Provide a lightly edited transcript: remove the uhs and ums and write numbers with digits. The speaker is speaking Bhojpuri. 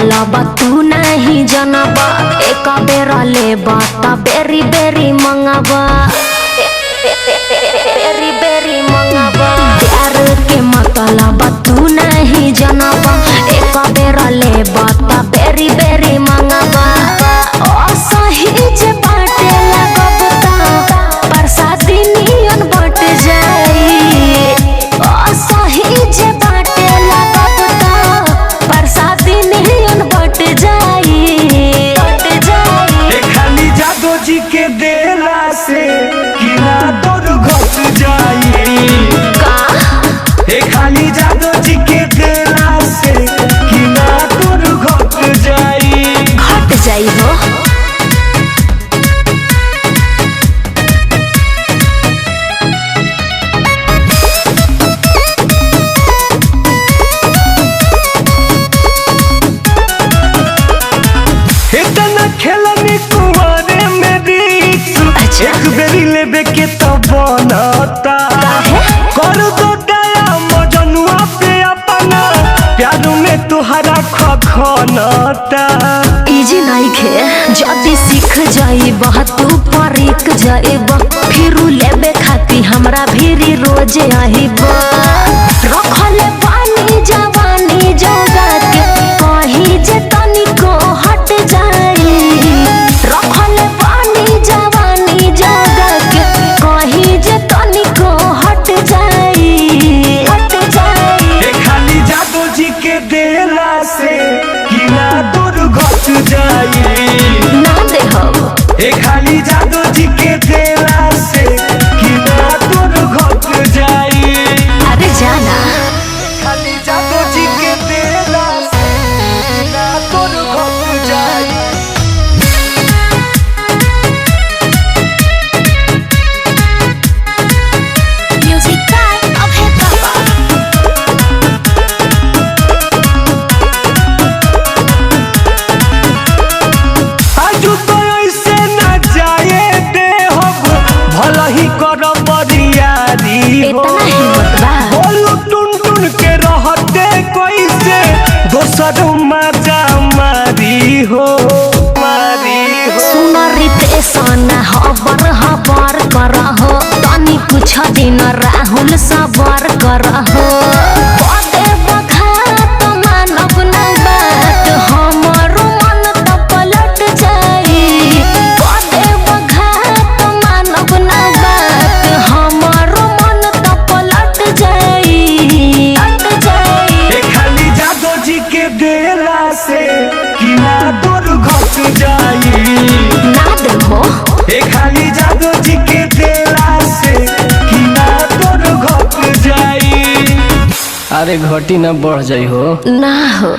मतलब तू नहीं जनबा एक बेरा ले बाता बेरी बेरी मंगबा बेरी बेरी मंगबा प्यार के मतलब तू नहीं जनबा एक बेरा ले बाता बेरी बेरी मंगबा सही जे बाटे लगबता बरसाती नियन बट जाई सही जे बाटे लगबता बरसाती नियन बट जाई खाली जादो जी के देला से किना तोर घट जाई का खाली जादो जी के देला से किना तोर घट जाई हो खेलनी कुमारे में एक बेरी लेबे के तो बनता कर दो दया मजनुआ पे अपना प्यार में तुहरा खखनता इजी नहीं खे जल्दी सीख जाइब तू परीक जाइब फिर लेबे खाती हमरा भीरी रोज आइब रखले पानी जवानी जोगा के कहीं जे तनिको हट जाई रखले पानी जवानी जोगा के कहीं जे तनिको हट जाई खाली जादो जी के देला से किना दूर घट जाई ना दे हम खाली जादो जी के देला से किना दूर घट जाई अरे जाना खाली जादो जी के देला से किना दूर घट जाई Music time of hip hop. आजू तो ऐसे न जाए दे हो भला ही कर बरियारी हो इतना हिम्मत बा बोलू टुन टुन के रहते कैसे दोसर मजा मारी हो सुनरी तेसन हबर करहो तनी कुछ दिन राहुल सबर करहो पदे बखात मानब न बात हमरो मन त पलट जाई पदे बखात मानब न बात हमरो मन त पलट जाई खाली जादो जी के देला से किना दूर घट जाई ना देखो खाली जादो जी के देला से किना दूर घट जाई अरे घटी ना बढ़ जाई हो ना हो।